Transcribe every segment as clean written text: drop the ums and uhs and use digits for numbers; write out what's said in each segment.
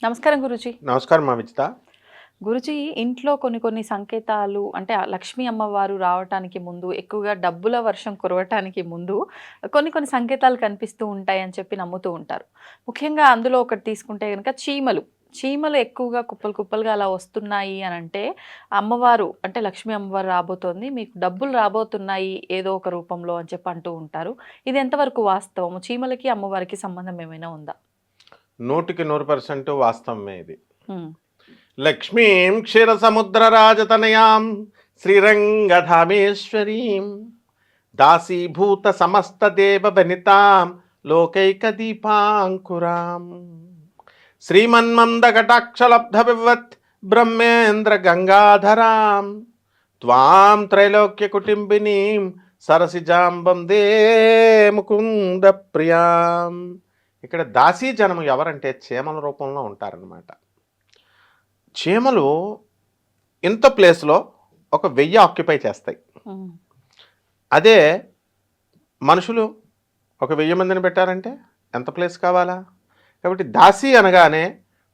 నమస్కారం గురూజీ. నమస్కారం మా విజిత. గురూజీ, ఇంట్లో కొన్ని కొన్ని సంకేతాలు అంటే ఆ లక్ష్మీ అమ్మవారు రావటానికి ముందు, ఎక్కువగా డబ్బుల వర్షం కురవటానికి ముందు కొన్ని కొన్ని సంకేతాలు కనిపిస్తూ ఉంటాయని చెప్పి నమ్ముతూ ఉంటారు. ముఖ్యంగా అందులో ఒకటి తీసుకుంటే గనక చీమలు. చీమలు ఎక్కువగా కుప్పలు కుప్పలుగా అలా వస్తున్నాయి అనంటే అమ్మవారు అంటే లక్ష్మీ అమ్మవారు రాబోతోంది. మీకు డబ్బులు రాబోతున్నాయి ఏదో ఒక రూపంలో అని చెప్పి అంటూ ఉంటారు. ఇది ఎంతవరకు వాస్తవము? చీమలకి, అమ్మవారికి సంబంధం ఏమైనా ఉందా? 100కి 100% వాస్తవమే ఇది. హ్మ్. లక్ష్మీం క్షీరసముద్రరాజతనయాం శ్రీరంగధామేశ్వరీం దాసీభూత సమస్త దేవనితాం లోకైకదీపాంకురాం శ్రీమన్మందకటాక్షలబ్ధ వివత్ బ్రహ్మేంద్ర గంగాధరాం త్వాం త్రైలోక్య కుటుంబినీం సరసిజాం వందే ముకుంద ప్రియాం. ఇక్కడ దాసీ జనము ఎవరంటే చీమల రూపంలో ఉంటారనమాట. చీమలు ఇంత ప్లేస్లో ఒక 1000 ఆక్యుపై చేస్తాయి. హ్మ్. అదే మనుషులు ఒక 1000 మందిని పెట్టారంటే ఎంత ప్లేస్ కావాలా? కాబట్టి దాసీ అనగానే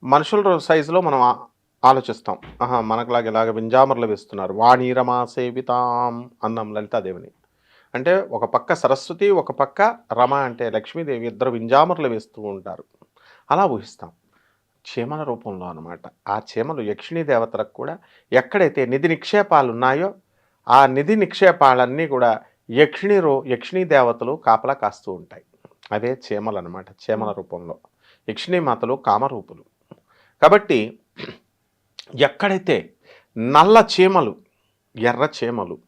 మనుషుల సైజులో మనం ఆలోచిస్తాం. మనకులాగా ఇలాగ వింజామరలు వేస్తున్నారు, వాణీరమా సేవితాం అన్నాం లలితాదేవిని. అంటే ఒక పక్క సరస్వతి, ఒక పక్క రమ అంటే లక్ష్మీదేవి, ఇద్దరు వింజామరలు వేస్తూ ఉంటారు. అలా ఊహిస్తాం చీమల రూపంలో అనమాట. ఆ చీమలు యక్షిణీ దేవతలకు కూడా ఎక్కడైతే నిధి నిక్షేపాలు ఉన్నాయో ఆ నిధి నిక్షేపాలన్నీ కూడా యక్షిణీ దేవతలు కాపలా కాస్తూ ఉంటాయి. అదే చీమలు అనమాట. చీమల రూపంలో యక్షిణీ మాతలు కామరూపులు. కాబట్టి ఎక్కడైతే నల్ల చీమలు, ఎర్ర చీమలు,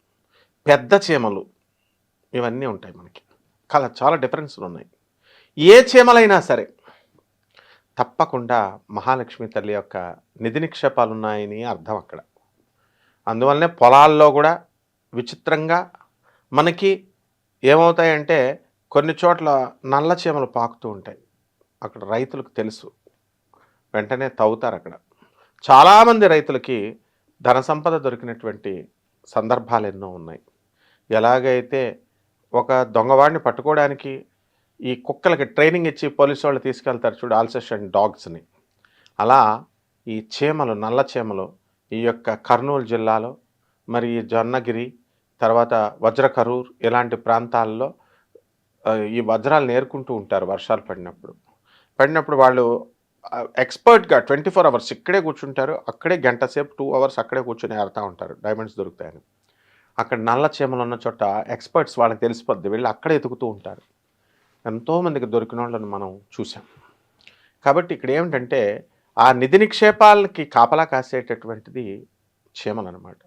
పెద్ద చీమలు ఇవన్నీ ఉంటాయి మనకి. చాలా డిఫరెన్స్లు ఉన్నాయి. ఏ చీమలైనా సరే తప్పకుండా మహాలక్ష్మి తల్లి యొక్క నిధి నిక్షేపాలు ఉన్నాయని అర్థం అక్కడ. అందువల్లనే పొలాల్లో కూడా విచిత్రంగా మనకి ఏమవుతాయంటే కొన్ని చోట్ల నల్ల చీమలు పాకుతూ ఉంటాయి. అక్కడ రైతులకు తెలుసు, వెంటనే తవ్వుతారు. అక్కడ చాలామంది రైతులకి ధన సంపద దొరికినటువంటి సందర్భాలు ఎన్నో ఉన్నాయి. ఎలాగైతే ఒక దొంగవాడిని పట్టుకోవడానికి ఈ కుక్కలకి ట్రైనింగ్ ఇచ్చి పోలీసు వాళ్ళు తీసుకెళ్తారు చూడు, ఆల్సెషన్ డాగ్స్ని. అలా ఈ చీమలు, నల్ల చీమలు ఈ యొక్క కర్నూలు జిల్లాలో, మరి జొన్నగిరి, తర్వాత వజ్రకరూర్ ఇలాంటి ప్రాంతాల్లో ఈ వజ్రాలు నేర్కుంటూ ఉంటారు. వర్షాలు పడినప్పుడు వాళ్ళు ఎక్స్పర్ట్గా 24 అవర్స్ ఇక్కడే కూర్చుంటారు. అక్కడే గంట సేపు 2 అవర్స్ అక్కడే కూర్చొని ఏరుతూ ఉంటారు డైమండ్స్ దొరుకుతాయని. అక్కడ నల్ల చీమలు ఉన్న చోట ఎక్స్పర్ట్స్ వాళ్ళకి తెలిసిపోద్ది, వీళ్ళు అక్కడే ఎతుకుతూ ఉంటారు. ఎంతోమందికి దొరికిన వాళ్ళని మనం చూసాం. కాబట్టి ఇక్కడ ఏమిటంటే ఆ నిధి నిక్షేపాలకి కాపలా కాసేటటువంటిది చీమలు అనమాట.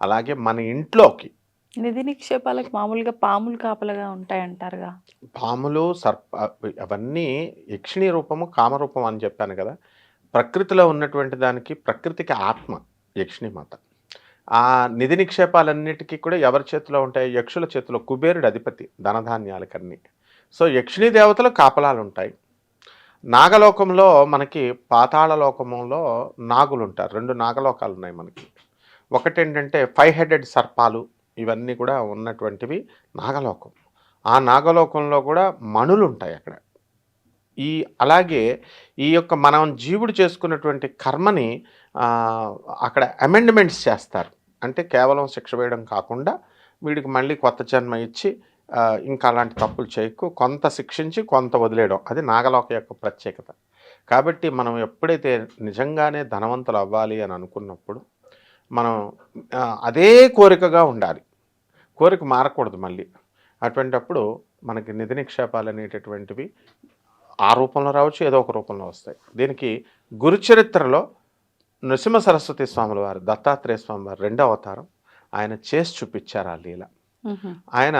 అలాగే మన ఇంట్లోకి నిధి నిక్షేపాలకు మామూలుగా పాములు కాపలాగా ఉంటాయంటారుగా. పాములు, అవన్నీ యక్షిణీ రూపము, కామరూపం అని చెప్పాను కదా. ప్రకృతిలో ఉన్నటువంటి దానికి, ప్రకృతికి ఆత్మ యక్షిణీ మాత. ఆ నిధి నిక్షేపాలన్నిటికీ కూడా ఎవరి చేతిలో ఉంటాయి? యక్షుల చేతిలో. కుబేరుడు అధిపతి ధనధాన్యాలకన్నీ. సో యక్షిణీ దేవతలు కాపలాలు ఉంటాయి. నాగలోకంలో మనకి పాతాళ లోకంలో నాగులు ఉంటారు. 2 నాగలోకాలు ఉన్నాయి మనకి. ఒకటేంటంటే 5 హెడెడ్ సర్పాలు, ఇవన్నీ కూడా ఉన్నటువంటివి నాగలోకం. ఆ నాగలోకంలో కూడా మణులు ఉంటాయి అక్కడ. అలాగే ఈ యొక్క మనం జీవుడు చేసుకున్నటువంటి కర్మని అక్కడ అమెండ్మెంట్స్ చేస్తారు. అంటే కేవలం శిక్ష వేయడం కాకుండా వీడికి మళ్ళీ కొత్త జన్మ ఇచ్చి ఇంకా అలాంటి తప్పులు చేయకు, కొంత శిక్షించి కొంత వదిలేయడం. అది నాగలోక యొక్క ప్రత్యేకత. కాబట్టి మనం ఎప్పుడైతే నిజంగానే ధనవంతులు అవ్వాలి అని అనుకున్నప్పుడు మనం అదే కోరికగా ఉండాలి. కోరిక మారకూడదు మళ్ళీ. అటువంటప్పుడు మనకి నిధి నిక్షేపాలు అనేటటువంటివి ఆ రూపంలో రావచ్చు, ఏదో ఒక రూపంలో వస్తాయి. దీనికి గురుచరిత్రలో నృసింహ సరస్వతి స్వాముల వారు, దత్తాత్రేయ స్వామి వారు 2వ అవతారం ఆయన చేసి చూపించారు ఆ లీల. ఆయన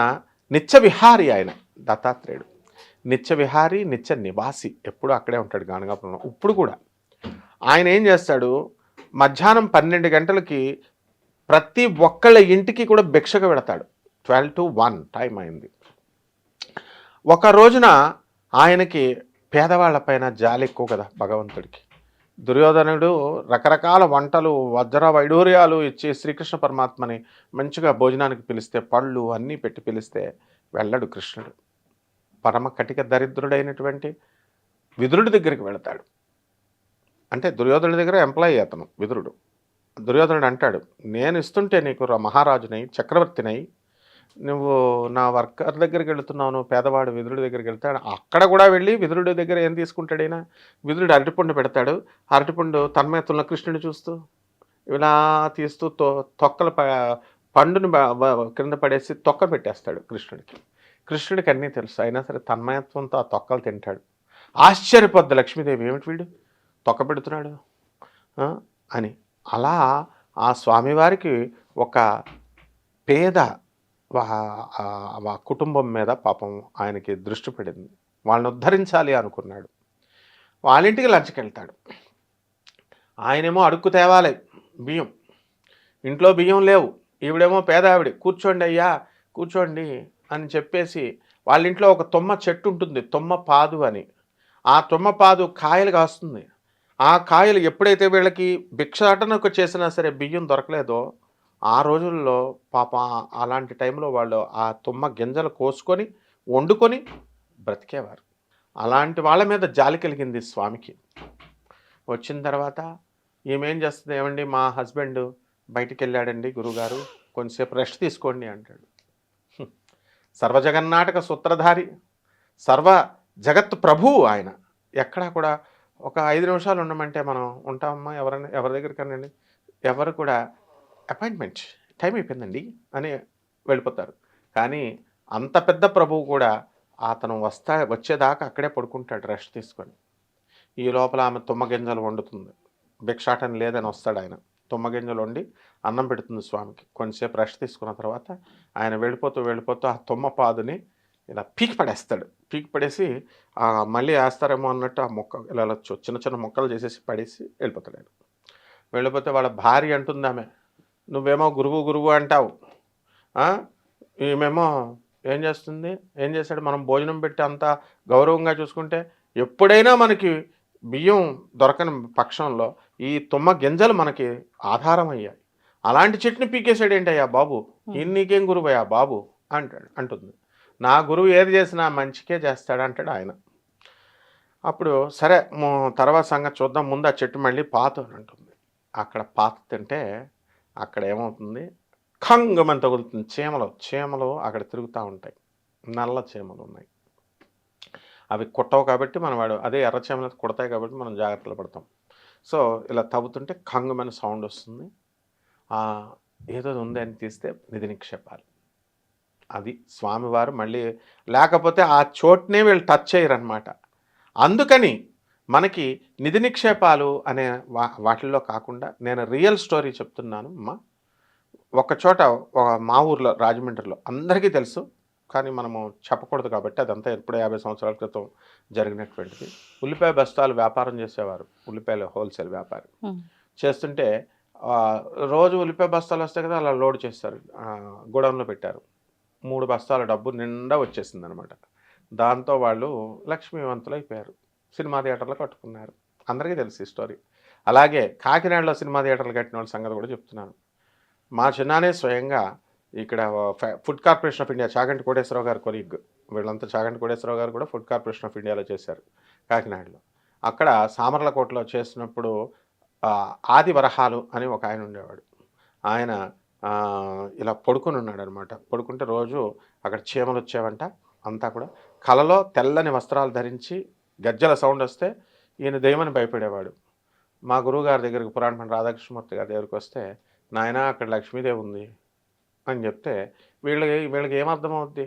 నిత్య విహారి. ఆయన దత్తాత్రేయుడు నిత్య విహారి, నిత్య నివాసి. ఎప్పుడు అక్కడే ఉంటాడు గాణగాపురంలో. ఇప్పుడు కూడా ఆయన ఏం చేస్తాడు, మధ్యాహ్నం 12 గంటలకి ప్రతి ఒక్కళ్ళ ఇంటికి కూడా భిక్షకు వెళతాడు. 12 to 1 టైం అయింది. ఒక రోజున ఆయనకి పేదవాళ్ల పైన జాలి ఎక్కువ కదా భగవంతుడికి. దుర్యోధనుడు రకరకాల వంటలు, వజ్ర వైడూర్యాలు ఇచ్చి శ్రీకృష్ణ పరమాత్మని మంచిగా భోజనానికి పిలిస్తే, పళ్ళు అన్నీ పెట్టి పిలిస్తే వెళ్ళడు కృష్ణుడు. పరమ కటిక దరిద్రుడైనటువంటి విదురుడి దగ్గరికి వెళతాడు. అంటే దుర్యోధనుడి దగ్గర ఎంప్లాయీ అతను విదురుడు. దుర్యోధనుడు అంటాడు, నేను ఇస్తుంటే నీకు మహారాజునై చక్రవర్తినై నువ్వు నా వర్కర్ దగ్గరికి వెళుతున్నావు, నువ్వు పేదవాడు విదురుడి దగ్గరికి వెళ్తాడు. అక్కడ కూడా వెళ్ళి విదురుడి దగ్గర ఏం తీసుకుంటాడైనా, విదురుడు అరటిపండు పెడతాడు. అరటిపండు తన్మయత్తున్న కృష్ణుని చూస్తూ ఇలా తీస్తూ తొక్కలు పండుని క్రింద పడేసి తొక్క పెట్టేస్తాడు కృష్ణుడికి. కృష్ణుడికి అన్నీ తెలుసు, అయినా సరే తన్మయత్వంతో ఆ తొక్కలు తింటాడు. ఆశ్చర్యపోద్ది లక్ష్మీదేవి, ఏమిటి వీడు తొక్క పెడుతున్నాడు అని. అలా ఆ స్వామివారికి ఒక పేద కుటుంబం మీద పాపం ఆయనకి దృష్టి పడింది. వాళ్ళని ఉద్ధరించాలి అనుకున్నాడు. వాళ్ళ ఇంటికి లంచ్కి వెళ్తాడు. ఆయనేమో అడుక్కు తేవాలి బియ్యం, ఇంట్లో బియ్యం లేవు. ఈవిడేమో పేద ఆవిడ, కూర్చోండి అయ్యా కూర్చోండి అని చెప్పేసి వాళ్ళ ఇంట్లో ఒక తుమ్మ చెట్టు ఉంటుంది, తుమ్మ పాదు అని. ఆ తుమ్మ పాదు కాయలు కాస్తుంది. ఆ కాయలు ఎప్పుడైతే వీళ్ళకి భిక్షాటనకు చేసినా సరే బియ్యం దొరకలేదో ఆ రోజుల్లో పాప అలాంటి టైంలో వాళ్ళు ఆ తుమ్మ గింజలు కోసుకొని వండుకొని బ్రతికేవారు. అలాంటి వాళ్ళ మీద జాలి కలిగింది స్వామికి. వచ్చిన తర్వాత ఏమేం చేస్తుంది, ఏమండి మా హస్బెండ్ బయటికి వెళ్ళాడండి గురుగారు, కొంచెంసేపు రెస్ట్ తీసుకోండి అంటాడు. సర్వజగన్నాటక సూత్రధారి, సర్వ జగత్ ప్రభువు ఆయన. ఎక్కడా కూడా ఒక 5 నిమిషాలు ఉండమంటే మనం ఉంటామమ్మా, ఎవరి దగ్గరికనండి, ఎవరు కూడా అపాయింట్మెంట్ టైం అయిపోయిందండి అని వెళ్ళిపోతారు. కానీ అంత పెద్ద ప్రభువు కూడా అతను వచ్చేదాకా అక్కడే పడుకుంటాడు రెస్ట్ తీసుకొని. ఈ లోపల ఆమె తుమ్మ గింజలు వండుతుంది. భిక్షాటన లేదని వస్తాడు ఆయన. తుమ్మ గింజలు వండి అన్నం పెడుతుంది స్వామికి. కొంచెంసేపు రెస్ట్ తీసుకున్న తర్వాత ఆయన వెళ్ళిపోతూ ఆ తుమ్మ పాదుని ఇలా పీకి పడేస్తాడు. పీకి పడేసి మళ్ళీ వేస్తారేమో అన్నట్టు ఆ మొక్క ఇలా చిన్న చిన్న మొక్కలు చేసేసి పడేసి వెళ్ళిపోతాడు ఆయన. వెళ్ళిపోతే వాళ్ళ భార్య అంటుంది, ఆమె నువ్వేమో గురువు అంటావు, ఈమెమో ఏం చేశాడు, మనం భోజనం పెట్టి అంత గౌరవంగా చూసుకుంటే ఎప్పుడైనా మనకి బియ్యం దొరకని పక్షంలో ఈ తుమ్మ గింజలు మనకి ఆధారం అయ్యాయి, అలాంటి చెట్టుని పీకేసాడేంటయ్యా బాబు, నీకేం గురువయ్యా బాబు అంటుంది. నా గురువు ఏది చేసినా మంచికే చేస్తాడు అంటాడు ఆయన. అప్పుడు సరే తర్వాత సంగతి చూద్దాం, ముందు ఆ చెట్టు మళ్ళీ పాతు అని అంటుంది. అక్కడ పాత తింటే అక్కడ ఏమవుతుంది, ఖంగమని తగులుతుంది. చీమలు అక్కడ తిరుగుతూ ఉంటాయి. నల్ల చీమలు ఉన్నాయి. అవి కుట్టవు కాబట్టి అదే ఎర్ర చీమలు కుడతాయి కాబట్టి మనం జాగ్రత్తలు పడతాం. సో ఇలా తవ్వుతుంటే ఖంగమని సౌండ్ వస్తుంది. ఏదో ఉంది అని తీస్తే నిధి నిక్షేపాలు. అది స్వామివారు మళ్ళీ, లేకపోతే ఆ చోటునే వీళ్ళు టచ్ చేయరనమాట. అందుకని మనకి నిధి నిక్షేపాలు అనే వాటిల్లో కాకుండా నేను రియల్ స్టోరీ చెప్తున్నాను అమ్మా. ఒక చోట మా ఊర్లో రాజమండ్రిలో అందరికీ తెలుసు, కానీ మనము చెప్పకూడదు కాబట్టి అదంతా ఎప్పుడో 50 సంవత్సరాల క్రితం జరిగినటువంటిది. ఉల్లిపాయ బస్తాలు వ్యాపారం చేసేవారు, ఉల్లిపాయల హోల్సేల్ వ్యాపారం చేస్తుంటే రోజు ఉల్లిపాయ బస్తాలు వస్తాయి కదా, అలా లోడ్ చేస్తారు, గోడౌన్లో పెట్టారు. 3 బస్తాల డబ్బు నిండా వచ్చేసింది అనమాట. దాంతో వాళ్ళు లక్ష్మీవంతులు అయిపోయారు. సినిమా థియేటర్లు కట్టుకున్నారు. అందరికీ తెలుసు ఈ స్టోరీ. అలాగే కాకినాడలో సినిమా థియేటర్లు కట్టిన వాళ్ళ సంగతి కూడా చెప్తున్నాను. మా చిన్నానే స్వయంగా ఇక్కడ food corporation of India, Chaganti Koteswararao గారు కొలీగ్, వీళ్ళంతా చాగంటి కోటేశ్వరరావు గారు కూడా ఫుడ్ కార్పొరేషన్ ఆఫ్ ఇండియాలో చేశారు కాకినాడలో. అక్కడ సామర్లకోటలో చేసినప్పుడు ఆది వరహాలు అని ఒక ఆయన ఉండేవాడు. ఆయన ఇలా పడుకొని ఉన్నాడు అనమాట. పడుకుంటే రోజు అక్కడ చీమలు వచ్చేవంట. అంతా కూడా కలలో తెల్లని వస్త్రాలు ధరించి గజ్జల సౌండ్ వస్తే ఈయన దెయ్యమని భయపడేవాడు. మా గురువుగారి దగ్గరికి పురాణపండి రాధాకృష్ణమూర్తి గారి దగ్గరికి వస్తే, నాయన అక్కడ లక్ష్మీదేవి ఉంది అని చెప్తే వీళ్ళకి ఏమర్థమవుద్ది.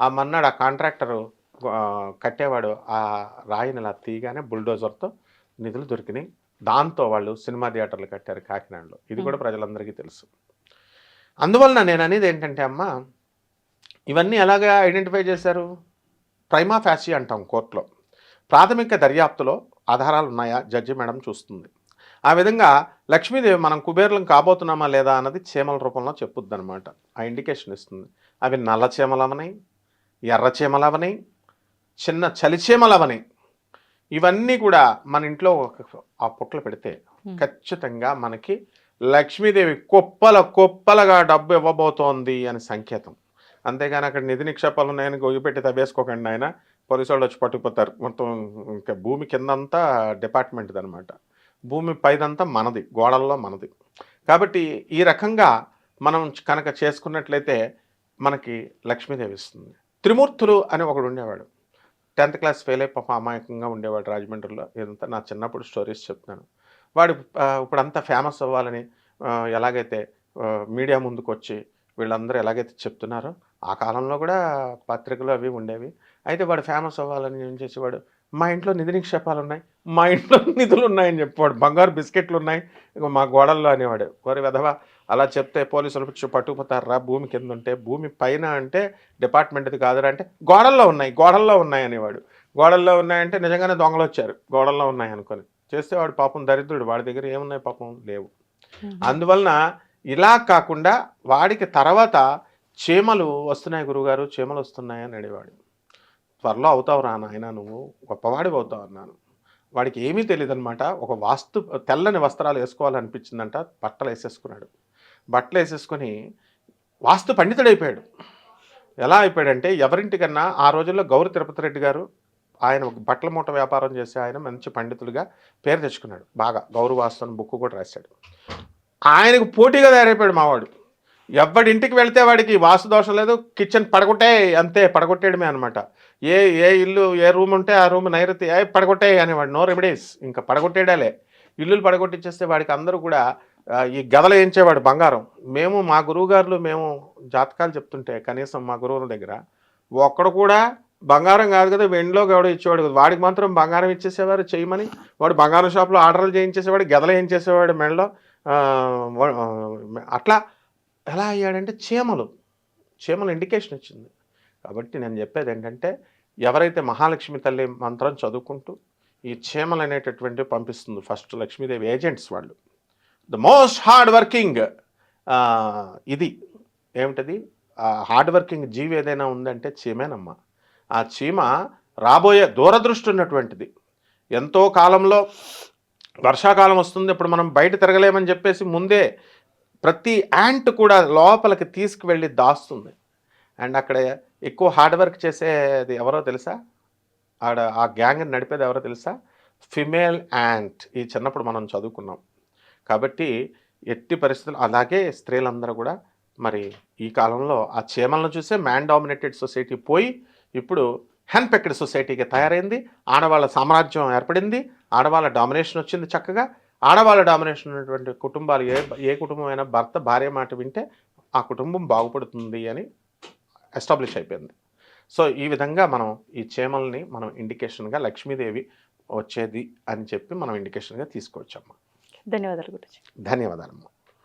ఆ మన్నాడు ఆ కాంట్రాక్టరు కట్టేవాడు ఆ రాయిని ఇలా తీయగానే బుల్డోజర్తో నిధులు దొరికినాయి. దాంతో వాళ్ళు సినిమా థియేటర్లు కట్టారు కాకినాడలో. ఇది కూడా ప్రజలందరికీ తెలుసు. అందువలన నేను అనేది ఏంటంటే అమ్మ, ఇవన్నీ ఎలాగా ఐడెంటిఫై చేశారు? ప్రైమా ఫ్యాసి అంటాం కోర్టులో. ప్రాథమిక దర్యాప్తులో ఆధారాలు ఉన్నాయా జడ్జి మేడం చూస్తుంది. ఆ విధంగా లక్ష్మీదేవి మనం కుబేర్లం కాబోతున్నామా లేదా అన్నది చీమల రూపంలో చెప్పుద్ది అనమాట. ఆ ఇండికేషన్ ఇస్తుంది. అవి నల్ల చీమలు అవనాయి, ఎర్ర చీమలు అవనాయి, చిన్న చలి చీమలు అవనాయి. ఇవన్నీ కూడా మన ఇంట్లో ఆ పుట్టలు పెడితే ఖచ్చితంగా మనకి లక్ష్మీదేవి కుప్పలుగా డబ్బు ఇవ్వబోతోంది అని సంకేతం. అంతేగాని అక్కడ నిధి నిక్షేపాలు ఉన్నాయని గొయ్యి తవ్వేసుకోకండి ఆయన, పోలీసు వాళ్ళు వచ్చి పట్టుకుపోతారు. మొత్తం ఇంకా భూమి కిందంతా డిపార్ట్మెంట్ది అనమాట. భూమి పైదంతా మనది, గోడల్లో మనది. కాబట్టి ఈ రకంగా మనం కనుక చేసుకున్నట్లయితే మనకి లక్ష్మీదేవి ఇస్తుంది. త్రిమూర్తులు అని ఒకడు ఉండేవాడు. 10th క్లాస్ ఫెయిల్ అయి పాపం అమాయకంగా ఉండేవాడు రాజమండ్రిలో. ఇదంతా నా చిన్నప్పుడు స్టోరీస్ చెప్తున్నాను. వాడు ఇప్పుడంతా ఫేమస్ అవ్వాలని ఎలాగైతే మీడియా ముందుకొచ్చి వీళ్ళందరూ ఎలాగైతే చెప్తున్నారో, ఆ కాలంలో కూడా పత్రికలు అవి ఉండేవి. అయితే వాడు ఫేమస్ అవ్వాలని ఏం చేసేవాడు, మా ఇంట్లో నిధి నిక్షేపాలున్నాయి, మా ఇంట్లో నిధులున్నాయని చెప్పేవాడు. బంగారు బిస్కెట్లున్నాయి ఇగో మా గోడల్లో అనేవాడు. ఓరి వెధవ అలా చెప్తే పోలీసులు వచ్చి పట్టుకుపోతారురా, భూమి కింద ఉంటే. భూమి పైన అంటే డిపార్ట్మెంట్‌ది కాదురా అంటే, గోడల్లో ఉన్నాయి, గోడల్లో ఉన్నాయి అనేవాడు. గోడల్లో ఉన్నాయంటే నిజంగానే దొంగలొచ్చారు. గోడల్లో ఉన్నాయనుకోని. చేస్తే వాడు పాపం దరిద్రుడు. వాడి దగ్గర ఏమున్నాయి పాపం లేవు. అందువలన ఇలా కాకుండా వాడికి తర్వాత చీమలు వస్తున్నాయి గురువుగారు, చీమలు వస్తున్నాయి అని అడిగాడు. త్వరలో అవుతావురా నాయన, నువ్వు గొప్పవాడివి అవుతావు అన్నాను. వాడికి ఏమీ తెలియదనమాట. ఒక తెల్లని వస్త్రాలు వేసుకోవాలనిపించిందంట. బట్టలు వేసేసుకున్నాడు. బట్టలు వేసేసుకొని వాస్తు పండితుడైపోయాడు. ఎలా అయిపోయాడంటే, ఎవరింటికన్నా ఆ రోజుల్లో గౌరి తిరుపతి రెడ్డి గారు, ఆయన ఒక బట్టల మూట వ్యాపారం చేసే ఆయన, మంచి పండితుడిగా పేరు తెచ్చుకున్నాడు. బాగా గౌరు వాస్తు అని బుక్ కూడా రాశాడు. ఆయనకు పోటీగా తయారైపోయాడు మావాడు. ఎవడింటికి వెళ్తే వాడికి వాస్తు దోషం లేదు, కిచెన్ పడగొట్టే, అంతే పడగొట్టేయడమే అనమాట. ఏ ఏ ఇల్లు ఏ రూమ్ ఉంటే ఆ రూమ్ నైరుతి పడగొట్టే అనేవాడు. నో రెమెడీస్, ఇంకా పడగొట్టేయడాలే. ఇల్లులు పడగొట్టించేస్తే వాడికి అందరూ కూడా ఈ గదలు వేయించేవాడు బంగారం. మేము మా గురువుగారులు మేము జాతకాలు చెప్తుంటే కనీసం మా గురువుల దగ్గర ఒక్కడు కూడా బంగారం కాదు కదా, వెండిలో ఎవడో ఇచ్చేవాడు కదా, వాడికి మాత్రం బంగారం ఇచ్చేసేవారు చేయమని. వాడు బంగారం షాప్లో ఆర్డర్లు చేయించేసేవాడు, గదలు వేయించేసేవాడు మెడలో. అట్లా ఎలా అయ్యాడంటే చీమలు ఇండికేషన్ ఇచ్చింది. కాబట్టి నేను చెప్పేది ఏంటంటే, ఎవరైతే మహాలక్ష్మి తల్లి మంత్రం చదువుకుంటూ ఈ చీమలు అనేటటువంటివి పంపిస్తుంది, ఫస్ట్ లక్ష్మీదేవి ఏజెంట్స్ వాళ్ళు. ద మోస్ట్ హార్డ్ వర్కింగ్ ఇది ఏమిటది, హార్డ్ వర్కింగ్ జీవి ఏదైనా ఉందంటే చీమేనమ్మా. ఆ చీమ రాబోయే దూరదృష్టి ఉన్నటువంటిది. ఎంతో కాలంలో వర్షాకాలం వస్తుంది, ఇప్పుడు మనం బయట తిరగలేమని చెప్పేసి ముందే ప్రతి యాంట్ కూడా లోపలికి తీసుకువెళ్ళి దాస్తుంది. అండ్ అక్కడ ఎక్కువ హార్డ్ వర్క్ చేసేది ఎవరో తెలుసా, ఆ గ్యాంగ్ని నడిపేది ఎవరో తెలుసా, ఫిమేల్ యాంట్. ఈ చిన్నప్పుడు మనం చదువుకున్నాం. కాబట్టి ఎట్టి పరిస్థితులు అలాగే స్త్రీలందరూ కూడా మరి ఈ కాలంలో ఆ చీమలను చూసే మ్యాన్ డామినేటెడ్ సొసైటీ పోయి ఇప్పుడు హ్యాండ్పెక్డ్ సొసైటీగా తయారైంది. ఆడవాళ్ళ సామ్రాజ్యం ఏర్పడింది, ఆడవాళ్ళ డామినేషన్ వచ్చింది. చక్కగా ఆడవాళ్ళ డామినేషన్ ఉన్నటువంటి కుటుంబాలు ఏ కుటుంబం అయినా భర్త భార్య మాట వింటే ఆ కుటుంబం బాగుపడుతుంది అని ఎస్టాబ్లిష్ అయిపోయింది. సో ఈ విధంగా మనం ఈ చీమల్ని మనం ఇండికేషన్గా లక్ష్మీదేవి వచ్చేది అని చెప్పి మనం ఇండికేషన్గా తీసుకోవచ్చమ్మా. ధన్యవాదాలు గురుజీ. ధన్యవాదాలమ్మా.